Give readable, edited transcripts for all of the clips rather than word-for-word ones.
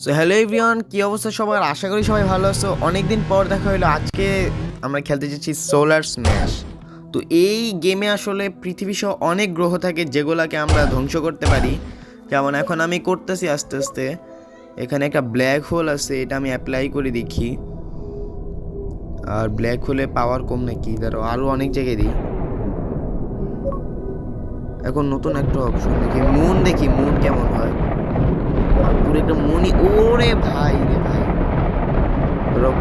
So hello everyone, কি অবস্থা সবার? আশা করি সবাই ভালো আছো। অনেকদিন পর দেখা হলো। আজকে আমরা খেলতে যাচ্ছি সোলার স্ম্যাশ। তো এই গেমে আসলে পৃথিবী সহ অনেক গ্রহ থাকে যেগুলোকে আমরা ধ্বংস করতে পারি। যেমন এখন আমি করতেছি আস্তে আস্তে। এখানে একটা ব্ল্যাক হোল আছে, এটা আমি অ্যাপ্লাই করে দেখি। আর ব্ল্যাক হোলে পাওয়ার কম নাকি, ধরো আরও অনেক জায়গায় দিই। এখন নতুন একটা অপশন দেখি মুন কেমন হয়। আর পুরো একটা মুনি, ওরে ভাই রে ভাই,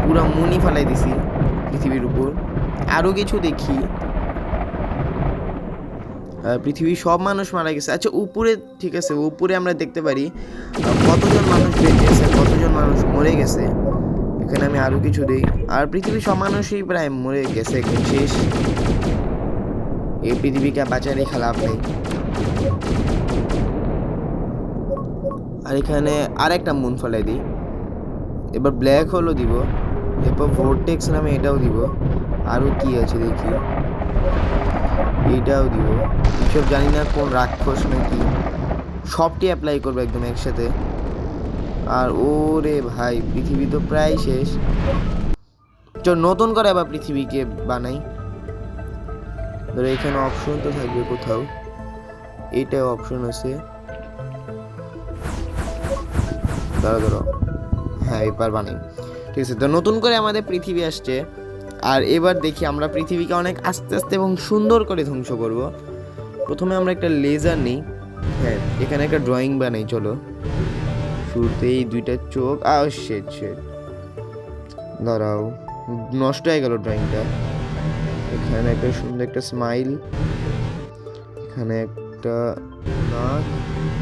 পুরা মুনি ফালাই দিছি পৃথিবীর উপর। আরো কিছু দেখি, পৃথিবীর সব মানুষ মারা গেছে। আচ্ছা উপরে, ঠিক আছে, উপরে আমরা দেখতে পারি কতজন মানুষ বেঁচে আছে, কতজন মানুষ মরে গেছে। এখানে আমি আরো কিছু দিই। আর পৃথিবীর সব মানুষই প্রায় মরে গেছে, একদম শেষ। এই পৃথিবীকে বাঁচায় রেখে লাভ নেই। আর এখানে আরেকটা মুন ফলাই দিই। এবার ব্ল্যাক হোলও দিব, এরপর ভোরটেক্স নামে এটাও দিব। আরও কি আছে দেখি, এইটাও দিব। এসব জানি না কোন রাক্ষস নাকি, সবটি অ্যাপ্লাই করবো একদম একসাথে। আর ওরে ভাই, পৃথিবী তো প্রায় শেষ। চল নতুন করে আবার পৃথিবীকে বানাই। ধরো এখানে অপশন তো থাকবে কোথাও, এইটাও অপশন আছে। ধরো হ্যাঁ, এবার বানাই। ঠিক আছে, তো নতুন করে আমাদের পৃথিবী আসছে। আর এবার দেখি আমরা পৃথিবীকে অনেক আস্তে আস্তে এবং সুন্দর করে ধ্বংস করব। প্রথমে আমরা একটা লেজার নিই। হ্যাঁ, এখানে একটা ড্রয়িং বানাই। চলো শুরুতেই দুইটা চোখ। শেট শেট, দাঁড়াও, নষ্ট হয়ে গেল ড্রয়িংটা। এখানে একটা সুন্দর একটা স্মাইল, এখানে একটা নাক।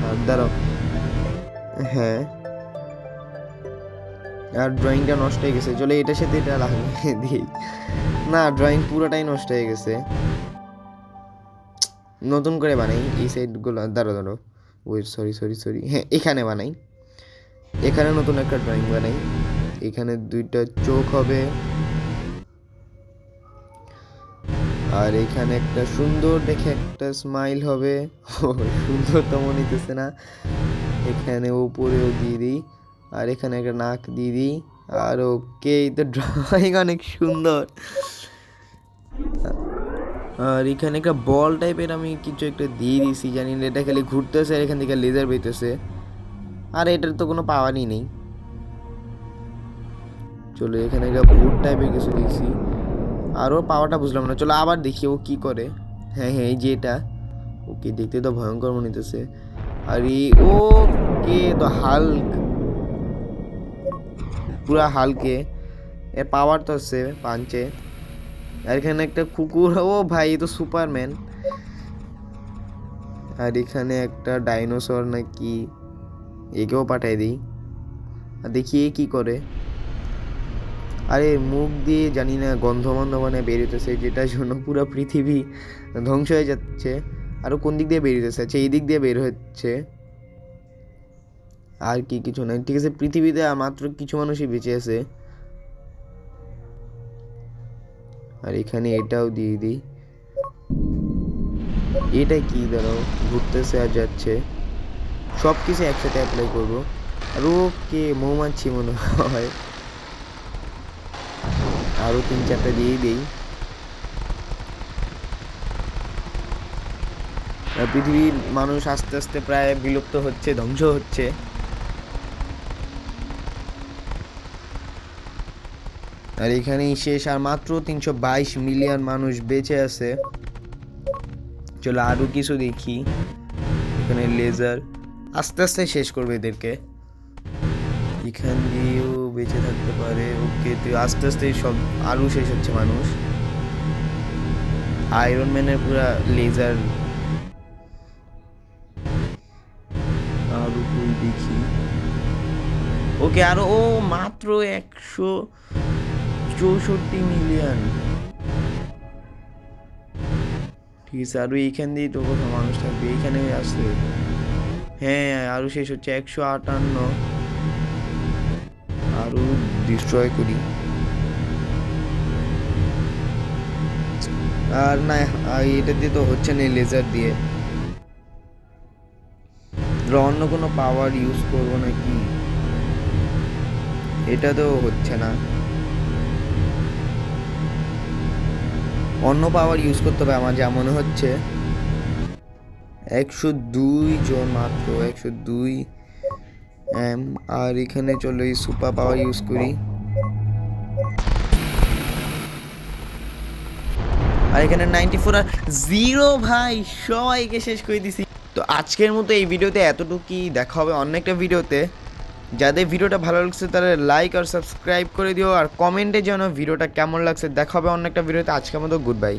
আর দাঁড়াও, হ্যাঁ, আর ড্রয়িংটা নষ্ট হয়ে গেছে। চলে এটার সাথে এটা লাগিয়ে দিই। না, ড্রয়িং পুরোটাই নষ্ট হয়ে গেছে। নতুন করে বানাই এই সাইডগুলো। দাঁড়ো, ওয়েট, সরি, হ্যাঁ এখানে বানাই। এখানে নতুন একটা ড্রয়িং বানাই। এখানে দুইটা চোখ হবে। আর এখানে একটা সুন্দর দেখে একটা স্মাইল হবে। সুন্দর তো মনে হইতেছে না। এখানে উপরেও দিয়ে দিই। আর এখানে একটা নাক দিয়ে দিই। আর ওকে, তো ড্রয়িং অনেক সুন্দর। আর এখানে একটা বল টাইপের আমি কিছু একটা দিয়ে দিয়েছি, জানি না এটা খালি ঘুরতেছে আর এখান থেকে লেজার বেরোতেছে। আর এটার তো কোনো পাওয়ারই নেই। চলো এখানে একটা ভূত টাইপের কিছু দিয়েছি। আরও পাওয়ারটা বুঝলাম না। চলো আবার দেখি ও কি করে। হ্যাঁ, এই যে এটা, ওকে দেখতে তো ভয়ঙ্কর মনে হইতেছে। আর ও কে তো হাল্ক, পুরা হালকে। এর পাওয়ার তো আছে পাঞ্চে। আর এখানে একটা কুকুর, ও ভাই এ তো সুপারম্যান। আর এখানে একটা ডাইনোসর নাকি, একেও পাঠাই দিই। আর দেখি এ কি করে। আরে মুখ দিয়ে জানি না গন্ধ মানে বেরোতেছে, যেটার জন্য পুরো পৃথিবী ধ্বংস হয়ে যাচ্ছে। আরও কোন দিক দিয়ে বেরিয়েছে? আচ্ছা, এই দিক দিয়ে বের হচ্ছে। আর কি কিছু নাই। ঠিক আছে, পৃথিবীতে মাত্র কিছু মানুষই বেঁচে আছে। আর এখানে এটাও দিয়ে দিই। এটা কি, দাঁড়াও, ঘুরতেছে আর যাচ্ছে। সব কিছু একসাথে অ্যাপ্লাই করবো। আর ওকে, মৌমাছি মনে হয়। আরও 3-4টা দিয়েই দিই। পৃথিবীর মানুষ আস্তে আস্তে প্রায় বিলুপ্ত হচ্ছে, ধ্বংস হচ্ছে। আর এখানেই শেষ। আর মাত্র 322 মিলিয়ন মানুষ বেঁচে আছে। চলো আরও কিছু দেখি। এখানে লেজার আস্তে আস্তে শেষ করবে এদেরকে। এখান দিয়েও বেঁচে থাকতে পারে। ওকে, তুই আস্তে আস্তে সব আরও শেষ হচ্ছে মানুষ। আয়রন ম্যানের পুরা লেজার। আরও কই দেখি। ওকে, আরো ও মাত্র 164 মিলিয়ন। ঠিক আছে, আরো এইখান দিয়েই তো কোথাও মানুষ থাকবে, এইখানে আসছে। হ্যাঁ, আরো শেষ হচ্ছে 158। আরো ডিস্ট্রয় করি। আর না, এটা দিয়ে তো হচ্ছে না, লেজার দিয়ে। অন্য কোনো পাওয়ার ইউজ করবো নাকি? এটা তো হচ্ছে না, অন্য পাওয়ার ইউজ করতে হবে আমার যা মনে হচ্ছে। 102 জন মাত্র, 102 আর এখানে চলো এই সুপার পাওয়ার ইউজ করি। আর এখানে 94 আর 0 ভাই, সবাইকে শেষ করে দিছি। তো আজকের মতো এই ভিডিওতে এতটুকুই, দেখা হবে অন্য একটা ভিডিওতে। যাদের ভিডিওটা ভালো লাগছে তারা লাইক আর সাবস্ক্রাইব করে দিও, আর কমেন্টে জানাও ভিডিওটা কেমন লাগছে। দেখা হবে অন্য একটা ভিডিওতে। আজকের মতো গুড বাই।